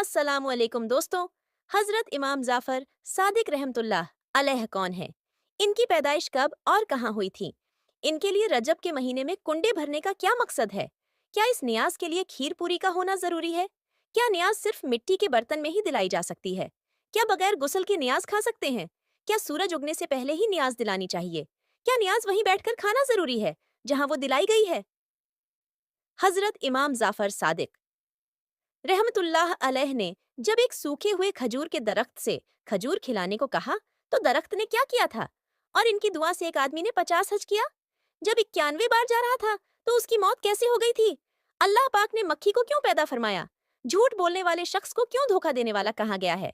अस्सलाम वालेकुम दोस्तों। हजरत इमाम जाफर सादिक रहमतुल्लाह अलैह कौन है? इनकी पैदाइश कब और कहाँ हुई थी? इनके लिए रजब के महीने में कुंडे भरने का क्या मकसद है? क्या इस नियाज के लिए खीर पूरी का होना जरूरी है? क्या नियाज सिर्फ मिट्टी के बर्तन में ही दिलाई जा सकती है? क्या बगैर गुस्ल के नियाज खा सकते हैं? क्या सूरज उगने से पहले ही नियाज दिलानी चाहिए? क्या नियाज वहीं बैठकर खाना जरूरी है जहाँ वो दिलाई गई है? हजरत इमाम जाफर सादिक रहमतुल्लाह अलैह ने जब एक सूखे हुए खजूर के दरख्त से खजूर खिलाने को कहा तो दरख्त ने क्या किया था? और इनकी दुआ से एक आदमी ने 50 हज किया। जब 91 बार जा रहा था तो उसकी मौत कैसे हो गई थी? अल्लाह पाक ने मक्खी को क्यों पैदा फरमाया? झूठ बोलने वाले शख्स को क्यों धोखा देने वाला कहा गया है?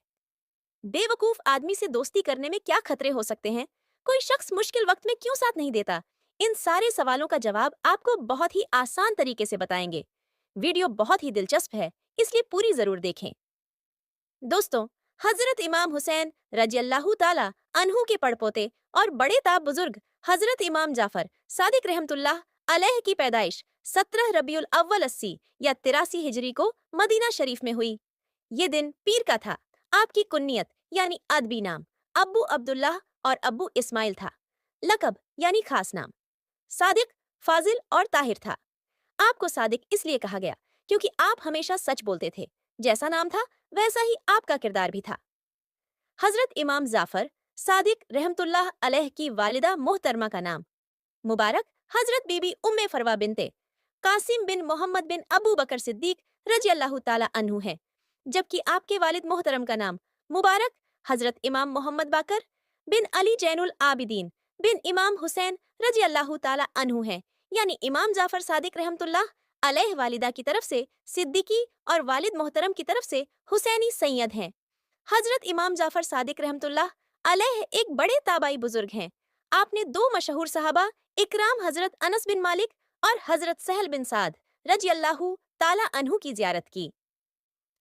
बेवकूफ आदमी से दोस्ती करने में क्या खतरे हो सकते हैं? कोई शख्स मुश्किल वक्त में क्यों साथ नहीं देता? इन सारे सवालों का जवाब आपको बहुत ही आसान तरीके से बताएंगे। वीडियो बहुत ही दिलचस्प है, इसलिए पूरी जरूर देखें। दोस्तों, हजरत इमाम हुसैन रजियल्लाहु ताला अन्हु के पड़पोते और बड़े ताब बुजुर्ग हजरत इमाम जाफर सादिक रहमतुल्लाह अलैह की पैदाइश 17 रबीउल अव्वल 80 या 83 हिजरी को मदीना शरीफ में हुई। ये दिन पीर का था। आपकी कुन्नियत यानी अदबी नाम अब्बू अब्दुल्लाह और अब्बू इस्माइल था। लकब यानी खास नाम सादिक, फाजिल और ताहिर था। आपको सादिक इसलिए कहा गया क्योंकि आप हमेशा सच बोलते थे। जैसा नाम था वैसा ही आपका किरदार भी था। हजरत इमाम जाफर सादिक रहमतुल्लाह अलैह की वालिदा मोहतरमा का नाम मुबारक हजरत बीबी उम्मे फरवा बिनते कासिम बिन मोहम्मद बिन अबू बकर सिद्दीक रजियल्लाहु ताला अन्हु है, जबकि आपके वालिद मोहतरम का नाम मुबारक हजरत इमाम मोहम्मद बाकर बिन अली जैनुल आबिदीन बिन इमाम हुसैन रजियल्लाहु ताला अन्हु है, यानी इमाम जाफर सादिक रहमतुल्लाह अलैह वालिदा की तरफ से सिद्दीकी और वालिद मोहतरम की तरफ से हुसैनी सैयद हैं। हजरत इमाम जाफर सादिक रहमतुल्लाह अलैह एक बड़े ताबाई बुजुर्ग हैं। आपने दो मशहूर सहाबा इकराम हजरत अनस बिन मालिक और हजरत सहल बिन साद रजियल्लाहु ताला अन्हु की जियारत की।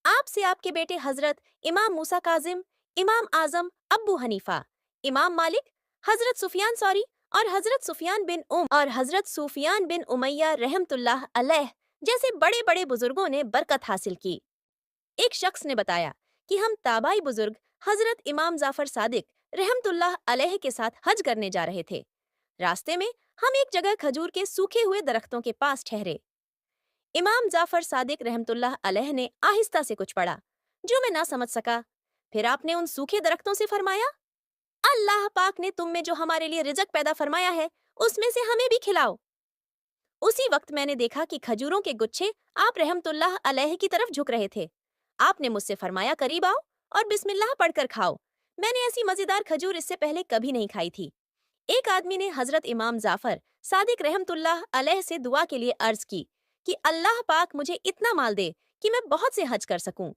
आपसे आपके बेटे हजरत इमाम मूसा काजिम, इमाम आजम अब्बू हनीफा, इमाम मालिक, हजरत सुफियान सौरी और हजरत सुफियान बिन उमैया रहमतुल्लाह अलैह जैसे बड़े बड़े बुजुर्गों ने बरकत हासिल की। एक शख्स ने बताया कि हम ताबाई बुजुर्ग हजरत इमाम जाफर सादिक रहमतुल्लाह अलैह के साथ हज करने जा रहे थे। रास्ते में हम एक जगह खजूर के सूखे हुए दरख्तों के पास ठहरे। इमाम जाफर सादिक रहमतुल्लाह अलैह ने आहिस्ता से कुछ पढ़ा जो मैं ना समझ सका। फिर आपने उन सूखे दरख्तों से फरमाया, अल्लाह पाक ने तुम में जो हमारे लिए रिजक पैदा फरमाया है उसमें से हमें भी खिलाओ। उसी वक्त मैंने देखा कि खजूरों के गुच्छे आप रहमतुल्लाह अलैह की तरफ झुक रहे थे। आपने मुझसे फरमाया, करीब आओ और बिस्मिल्लाह पढ़कर खाओ। मैंने ऐसी मजेदार खजूर इससे पहले कभी नहीं खाई थी। एक आदमी ने हजरत इमाम जाफर सादिक रहमतुल्लाह अलैह से दुआ के लिए अर्ज की कि अल्लाह पाक मुझे इतना माल दे कि मैं बहुत से हज कर सकूं।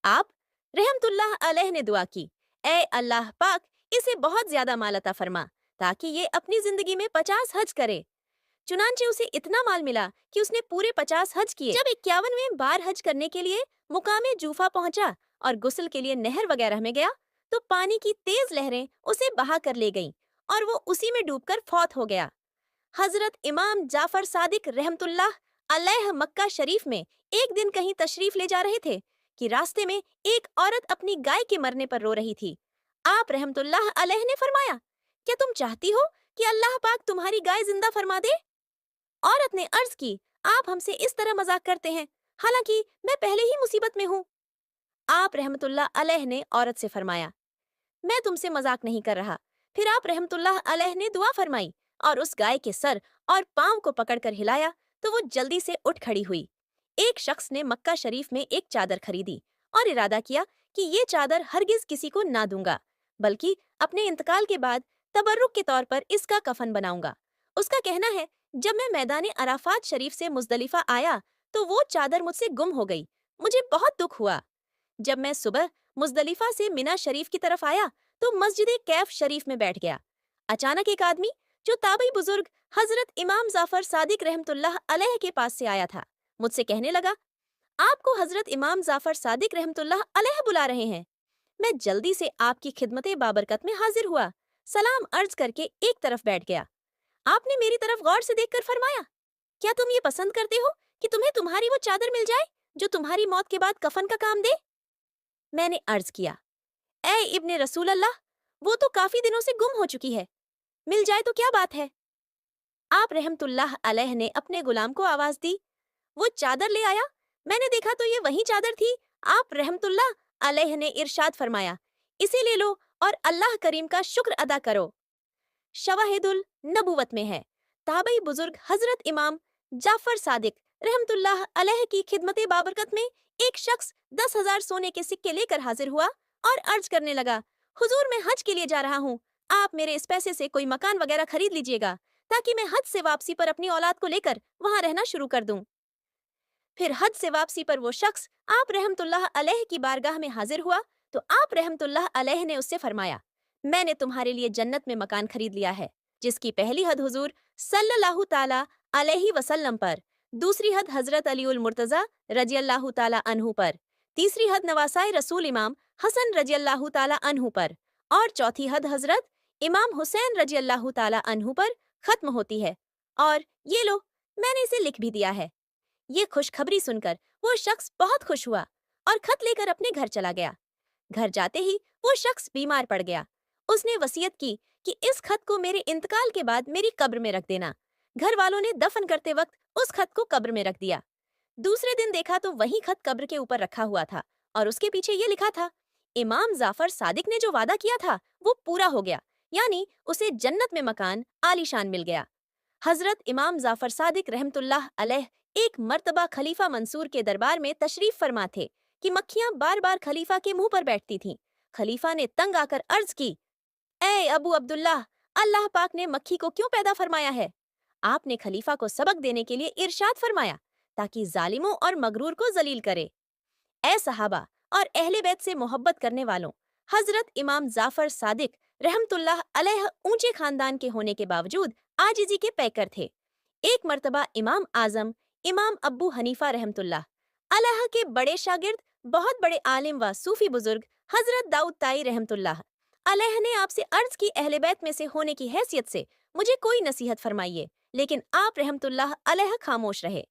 आप रहमतुल्लाह अलैह ने दुआ की, ए अल्लाह पाक इसे बहुत ज्यादा माल अता फरमा ताकि ये अपनी जिंदगी में 50 हज करे। चुनांचे उसे इतना माल मिला कि उसने पूरे 50 हज किए। जब 51वें बार हज करने के लिए मुकामे जूफा पहुंचा और गुस्ल के लिए नहर वगैरह में गया तो पानी की तेज लहरें उसे बहा कर ले गईं और वो उसी में डूबकर फौत हो गया। हजरत इमाम जाफर सादिक रहमतुल्लाह अलैह मक्का शरीफ में एक दिन कहीं तशरीफ ले जा रहे थे कि रास्ते में एक औरत अपनी गाय के मरने पर रो रही थी। आप रहमतुल्लाह अलैह ने फरमाया, क्या तुम चाहती हो कि अल्लाह पाक तुम्हारी गाय जिंदा फरमा दे? औरत ने अर्ज की, आप हमसे इस तरह मजाक करते हैं, हालांकि मैं पहले ही मुसीबत में हूँ। आप रहमतुल्लाह अलैह ने औरत से फरमाया, मैं तुमसे मजाक नहीं कर रहा। फिर आप रहमतुल्लाह अलैह ने दुआ फरमाई और उस गाय के सर और पांव को पकड़कर हिलाया तो वो जल्दी से उठ खड़ी हुई। एक शख्स ने मक्का शरीफ में एक चादर खरीदी और इरादा किया कि ये चादर हरगिज किसी को ना दूंगा, बल्कि अपने इंतकाल के बाद तबर्रुक के तौर पर इसका कफन बनाऊंगा। उसका कहना है, जब मैं मैदान अराफात शरीफ से मुजदलिफा आया तो वो चादर मुझसे गुम हो गई। मुझे बहुत दुख हुआ। जब मैं सुबह मुजदलिफा से मिना शरीफ की तरफ आया तो मस्जिद कैफ शरीफ में बैठ गया। अचानक एक आदमी जो ताबई बुजुर्ग हजरत इमाम जाफर सादिक रहमतुल्लाह अलैह के पास से आया था मुझसे कहने लगा, आपको हजरत इमाम जाफर सादिक रहमतुल्लाह अलैह बुला रहे हैं। मैं जल्दी से आपकी खिदमत बाबरकत में हाजिर हुआ, सलाम अर्ज करके एक तरफ बैठ गया। आपने मेरी तरफ गौर से देखकर फरमाया, क्या तुम ये पसंद करते हो कि तुम्हें तुम्हारी वो चादर मिल जाए जो तुम्हारी मौत के बाद कफन का काम दे? मैंने अर्ज किया, ए इब्ने रसूल अल्लाह, वो तो काफी दिनों से गुम हो चुकी है, मिल जाए तो क्या बात है। आप रहमतुल्लाह अलैह ने अपने गुलाम को आवाज दी, वो चादर ले आया। मैंने देखा तो ये वही चादर थी। आप रहमतुल्लाह अलैह ने इरशाद फरमाया, इसे ले लो और अल्लाह करीम का शुक्र अदा करो। शवाहिदुल नबुवत में है, ताबई बुजुर्ग हजरत इमाम जाफर सादिक रहमतुल्लाह अलैह की खिदमत बाबरकत में एक शख्स 10,000 सोने के सिक्के लेकर हाजिर हुआ और अर्ज करने लगा, हुजूर मैं हज के लिए जा रहा हूँ, आप मेरे इस पैसे से कोई मकान वगैरह खरीद लीजिएगा ताकि मैं हज से वापसी पर अपनी औलाद को लेकर वहाँ रहना शुरू कर दूं। फिर हज से वापसी पर वो शख्स आप रहमतुल्लाह अलैह की बारगाह में हाजिर हुआ तो आप रहमतुल्लाह अलैह ने उससे फरमाया, मैंने तुम्हारे लिए जन्नत में मकान खरीद लिया है, जिसकी पहली हद हुजूर सल्लल्लाहु ताला अलैहि वसल्लम पर, दूसरी हद हजरत अलीउल मुर्तजा रजियल्लाहु ताला अन्हु पर, तीसरी हद नवासाए रसूल इमाम हसन रजियल्लाहु ताला अन्हु पर और चौथी हद हजरत इमाम हुसैन रजियल्लाहु ताला अन्हु पर खत्म होती है। और ये लो, मैंने इसे लिख भी दिया है। ये खुशखबरी सुनकर वो शख्स बहुत खुश हुआ और खत लेकर अपने घर चला गया। घर जाते ही वो शख्स बीमार पड़ गया। उसने वसीयत की कि इस खत को मेरे इंतकाल के बाद मेरी कब्र में रख देना। घर वालों ने दफन करते वक्त उस खत को कब्र में रख दिया। दूसरे दिन देखा तो वही खत कब्र के ऊपर रखा हुआ था और उसके पीछे ये लिखा था, इमाम जाफर सादिक ने जो वादा किया था वो पूरा हो गया, यानी उसे जन्नत में मकान आलीशान मिल गया। हजरत इमाम जाफर सादिक रहमतुल्लाह अलैह एक मर्तबा खलीफा मंसूर के दरबार में तशरीफ फरमा थे कि मक्खियां बार बार खलीफा के मुंह पर बैठती थीं। खलीफा ने तंग आकर अर्ज की, ए अबू अब्दुल्लाह, अल्लाह पाक ने मक्खी को क्यों पैदा फरमाया है। आपने खलीफा को सबक देने के लिए इरशाद फरमाया ताकि जालिमों और मगरूर को जलील करे। ए सहाबा और अहले बैत से मोहब्बत करने वालों, हजरत इमाम जाफर सादिक रहमतुल्लाह अलैह ऊंचे खानदान के होने के बावजूद आजिजी के पैकर थे। एक मर्तबा इमाम आजम इमाम अब्बू हनीफा रहमतुल्लाह अलैह के बड़े शागिर्द, बहुत बड़े आलिम व सूफी बुजुर्ग हजरत दाऊद ताई रहमतुल्लाह अलैह ने आपसे अर्ज की, अहले बैत में से होने की हैसियत से मुझे कोई नसीहत फरमाइए, लेकिन आप रहमतुल्लाह अलैह खामोश रहे।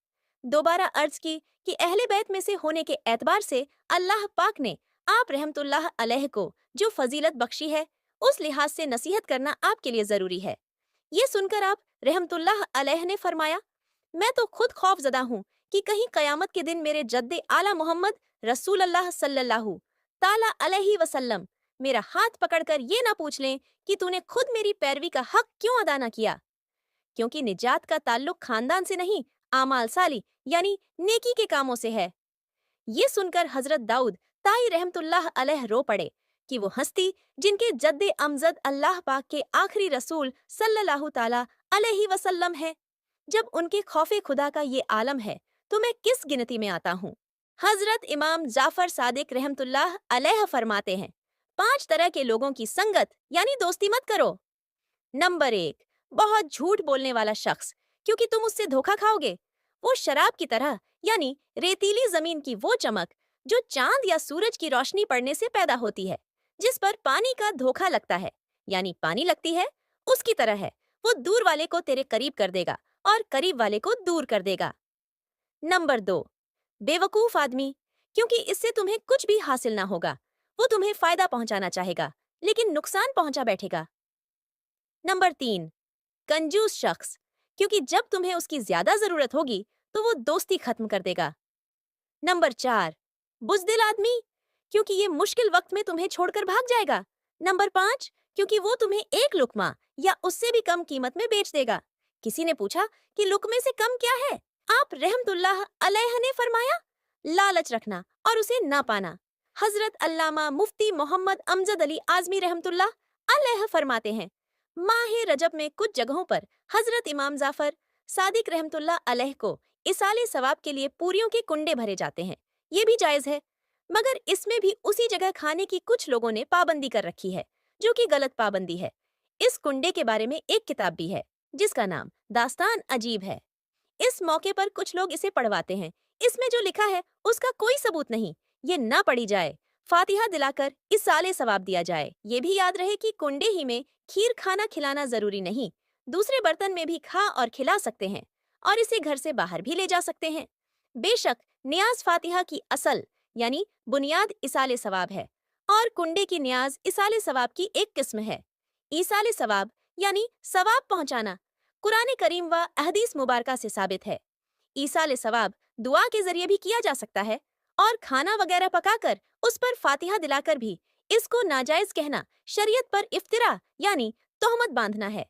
दोबारा अर्ज की कि अहले बैत में से होने के एतबार से अल्लाह पाक ने आप रहमतुल्लाह अलैह को जो फजीलत बख्शी है, उस लिहाज से नसीहत करना आपके लिए जरूरी है। ये सुनकर आप रहमतुल्लाह अलैह ने फरमाया, मैं तो खुद खौफजदा हूँ कि कहीं कयामत के दिन मेरे जद्दे आला मोहम्मद रसूल अल्लाह सल्लल्लाहु ताला अलैहि वसल्लम मेरा हाथ पकड़कर ये ना पूछ लें कि तूने खुद मेरी पैरवी का हक क्यों अदा ना किया, क्योंकि निजात का ताल्लुक खानदान से नहीं, आमाल साली यानी नेकी के कामों से है। ये सुनकर हजरत दाऊद ताई रहमतुल्लाह अलैह रो पड़े कि वो हस्ती जिनके जद्दे अमजद अल्लाह पाक के आखिरी रसूल सल्लल्लाहु ताला अलैहि वसल्लम है, जब उनके खौफे खुदा का ये आलम है तो मैं किस गिनती में आता हूँ। हजरत इमाम जाफर सादिक रहमतुल्लाह अलैह फरमाते हैं, 5 तरह के लोगों की संगत यानी दोस्ती मत करो। नंबर 1, बहुत झूठ बोलने वाला शख्स, क्योंकि तुम उससे धोखा खाओगे। वो शराब की तरह यानी रेतीली जमीन की वो चमक जो चांद या सूरज की रोशनी पड़ने से पैदा होती है, जिस पर पानी का धोखा लगता है यानी पानी लगती है, उसकी तरह है। वो दूर वाले को तेरे करीब कर देगा और करीब वाले को दूर कर देगा। नंबर 2, बेवकूफ आदमी, क्योंकि इससे तुम्हें कुछ भी हासिल ना होगा। वो तुम्हें फायदा पहुंचाना चाहेगा लेकिन नुकसान पहुंचा बैठेगा। नंबर 3, कंजूस शख्स, क्योंकि जब तुम्हें उसकी ज्यादा जरूरत होगी तो वो दोस्ती खत्म कर देगा। नंबर 4, बुज़दिल आदमी, क्योंकि ये मुश्किल वक्त में तुम्हें छोड़कर भाग जाएगा। नंबर 5, क्योंकि वो तुम्हें एक लुकमा या उससे भी कम कीमत में बेच देगा। किसी ने पूछा कि लुकमे से कम क्या है? आप रहमतुल्लाह अलैह ने फरमाया, लालच रखना और उसे ना पाना। हजरत अल्लामा मुफ्ती मोहम्मद अमजद अली आजमी रहमतुल्लाह अलैह फरमाते हैं, माह रजब में कुछ जगहों पर हजरत इमाम जाफर सादिक रहमतुल्लाह अलैह को इसाले सवाब के लिए पूरियों के कुंडे भरे जाते हैं। ये भी जायज है, मगर इसमें भी उसी जगह खाने की कुछ लोगों ने पाबंदी कर रखी है, जो कि गलत पाबंदी है। इस कुंडे के बारे में एक किताब भी है जिसका नाम दास्तान अजीब है। इस मौके पर कुछ लोग इसे पढ़वाते हैं। इसमें जो लिखा है उसका कोई सबूत नहीं। ये ना पढ़ी जाए, फातिहा दिलाकर इसाले सवाब दिया जाए। ये भी याद रहे कि कुंडे ही में खीर खाना खिलाना जरूरी नहीं, दूसरे बर्तन में भी खा और खिला सकते हैं और इसे घर से बाहर भी ले जा सकते हैं। बेशक नियाज फातिहा की असल यानी बुनियाद इसाले सवाब है और कुंडे की न्याज इसाले सवाब की एक किस्म है। ईसाले सवाब यानी सवाब पहुंचाना कुरान करीम व अहदीस मुबारका से साबित है। ईसाले सवाब दुआ के जरिए भी किया जा सकता है और खाना वगैरह पकाकर उस पर फातिहा दिलाकर भी। इसको नाजायज कहना शरीयत पर इफ्तिरा यानी तोहमत बांधना है।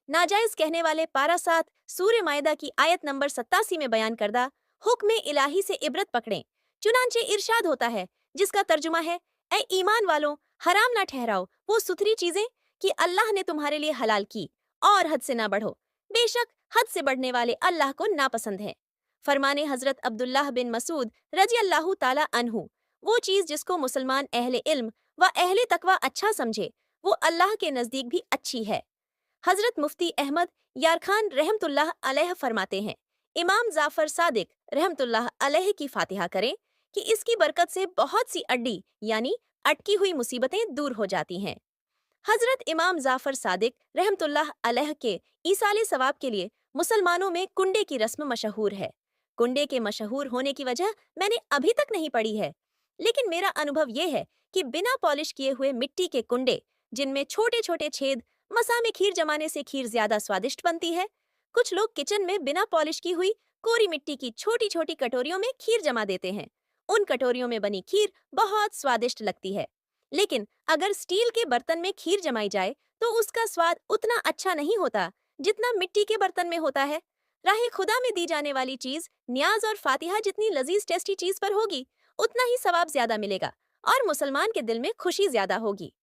नाजायज कहने वाले पारा 7 सूर्य मायदा की आयत नंबर 87 में बयान करदा हुक्म इलाही से इबरत पकड़ें। चुनांचे इरशाद होता है जिसका तर्जुमा है, ए ईमान वालों, हराम ना ठहराओ वो सुथरी चीजें कि अल्लाह ने तुम्हारे लिए हलाल की और हद से ना बढ़ो, बेशक हद से बढ़ने वाले अल्लाह को नापसंद है। फरमाने हजरत अब्दुल्लाह बिन मसूद रजी अल्लाह ताला अन्हु, वो चीज जिसको मुसलमान अहले इल्म व अहले तकवा अच्छा समझे वो अल्लाह के नजदीक भी अच्छी है। हजरत मुफ्ती अहमद यारखान रहमतुल्लाह अलैह फरमाते हैं, इमाम जाफर सादिक रहमतुल्लाह अलैह की फातिहा करें कि इसकी बरकत से बहुत सी अड्डी यानी अटकी हुई मुसीबतें दूर हो जाती हैं। हजरत इमाम जाफर सादिक रहमतुल्लाह अलैह के ईसाले सवाब के लिए मुसलमानों में कुंडे की रस्म मशहूर है। कुंडे के मशहूर होने की वजह मैंने अभी तक नहीं पढ़ी है, लेकिन मेरा अनुभव ये है कि बिना पॉलिश किए हुए मिट्टी के कुंडे जिनमें छोटे छोटे छेद, मसा में खीर जमाने से खीर ज्यादा स्वादिष्ट बनती है। कुछ लोग किचन में बिना पॉलिश की हुई कोरी मिट्टी की छोटी छोटी कटोरियों में खीर जमा देते हैं। उन कटोरियों में बनी खीर बहुत स्वादिष्ट लगती है, लेकिन अगर स्टील के बर्तन में खीर जमाई जाए तो उसका स्वाद उतना अच्छा नहीं होता जितना मिट्टी के बर्तन में होता है। राहे खुदा में दी जाने वाली चीज न्याज और फातिहा जितनी लजीज टेस्टी चीज पर होगी उतना ही सवाब ज्यादा मिलेगा और मुसलमान के दिल में खुशी ज्यादा होगी।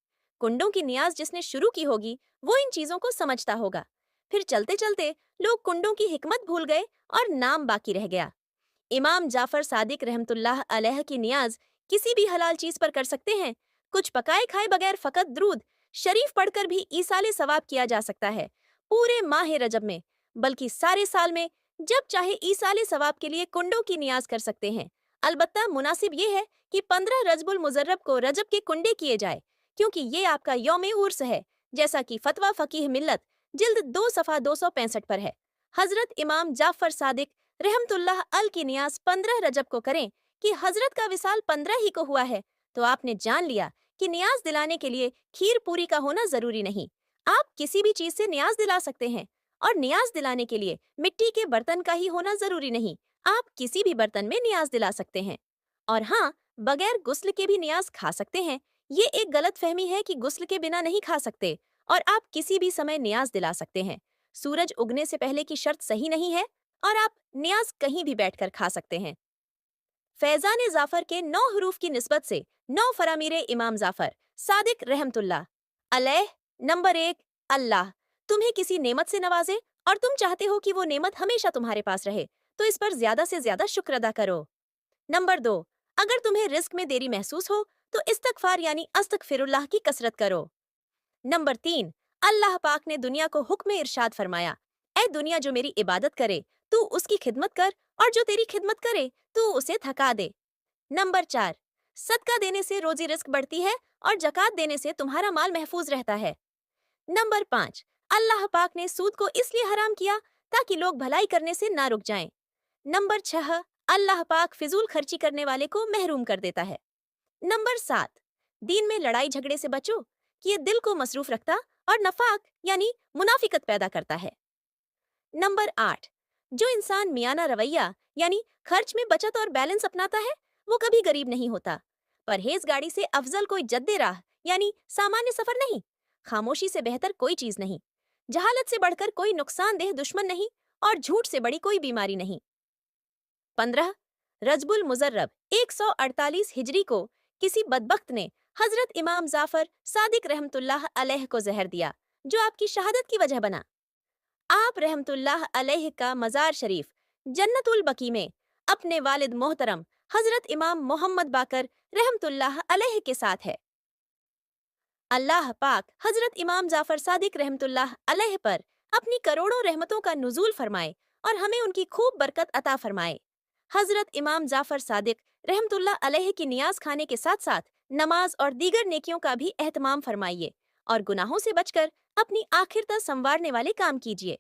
कुंडों की न्याज जिसने शुरू की होगी वो इन चीजों को समझता होगा। फिर चलते चलते लोग कुंडों की हिकमत भूल गए और नाम बाकी रह गया। इमाम जाफर सादिक रहमतुल्लाह अलैह की न्याज किसी भी हलाल चीज पर कर सकते हैं। कुछ पकाए खाए बगैर फकत द्रूद शरीफ पढ़कर भी ईसाले सवाब किया जा सकता है, पूरे माह रजब में, बल्कि सारे साल में जब चाहे ईसाले सवाब के लिए कुंडों की नियाज कर सकते हैं। अलबत्ता मुनासिब ये है कि 15 रजबुल मुजर्रब को रजब के कुंडे किए जाए, क्योंकि ये आपका यौम उर्स है, जैसा कि फतवा फकीह मिल्लत जिल्द 2 सफ़ा 265 पर है। हजरत इमाम जाफर सादिक रहमतुल्लाह अल की नियाज 15 रजब को करें कि हजरत का विसाल 15 ही को हुआ है, तो आपने जान लिया कि नियाज दिलाने के लिए खीर पूरी का होना जरूरी नहीं। आप किसी भी चीज से नियाज दिला सकते हैं और नियाज दिलाने के लिए मिट्टी के बर्तन का ही होना जरूरी नहीं। आप किसी भी बर्तन में नियाज दिला सकते हैं। और हाँ, बगैर गुस्ल के भी नियाज खा सकते हैं। ये एक गलत फहमी है कि गुस्ल के बिना नहीं खा सकते और आप किसी भी समय नियाज दिला सकते हैं। सूरज उगने से पहले की शर्त सही नहीं है और आप नियाज कहीं भी बैठकर खा सकते हैं। फैजान जाफर के 9 हरूफ की निस्बत से 9 फरामीरे इमाम जाफर सादिक रहमतुल्लाह अलैह। नंबर 1, अल्लाह तुम्हें किसी नेमत से नवाजे और तुम चाहते हो कि वो नेमत हमेशा तुम्हारे पास रहे, तो इस पर ज्यादा से ज्यादा शुक्र अदा करो। नंबर 2, अगर तुम्हें रिस्क में देरी महसूस हो तो इस्तगफार यानी अस्तगफिरुल्लाह की कसरत करो। नंबर 3, अल्लाह पाक ने दुनिया को हुक्म इरशाद फरमाया, ऐ दुनिया जो मेरी इबादत करे तू उसकी खिदमत कर और जो तेरी खिदमत करे तू उसे थका दे। नंबर 4, सदका देने से रोजी रिस्क बढ़ती है और जकात देने से तुम्हारा माल महफूज रहता है। नंबर 5, अल्लाह पाक ने सूद को इसलिए हराम किया ताकि लोग भलाई करने से ना रुक जाएं। नंबर 6, अल्लाह पाक फिजूल खर्ची करने वाले को महरूम कर देता है। नंबर 7, दीन में लड़ाई झगड़े से बचो कि ये दिल को मसरूफ रखता और नफाक यानी मुनाफिकत पैदा करता है। नंबर 8, जो इंसान मियाना रवैया यानी खर्च में बचत और बैलेंस अपनाता है वो कभी गरीब नहीं होता। परहेज गाड़ी से अफजल कोई जद्दे राह यानी सामान्य सफर नहीं, खामोशी से बेहतर कोई चीज नहीं, जहालत से बढ़कर कोई नुकसानदेह दुश्मन नहीं और झूठ से बड़ी कोई बीमारी नहीं। 15, रजबुल मुजर्रब 148 हिजरी को किसी बदबख्त ने हजरत इमाम जाफर सादिक रहमतुल्लाह अलैह को जहर दिया, जो आपकी शहादत की वजह बना। आप रहमतुल्लाह अलैह का मज़ार शरीफ जन्नतुल बकी में अपने वालिद मोहतरम हजरत इमाम मोहम्मद बाकर रहमतुल्लाह अलैह के साथ है। अल्लाह पाक हजरत इमाम जाफर सादिक रहमतुल्लाह अलैह पर अपनी करोड़ों रहमतों का नुज़ूल फरमाए और हमें उनकी खूब बरकत अता फरमाए। हजरत इमाम जाफर सादिक रहमतुल्लाह अलैह की नियाज खाने के साथ साथ नमाज और दीगर नेकियों का भी एहतमाम फरमाइए और गुनाहों से बचकर अपनी आखिरता संवारने वाले काम कीजिए।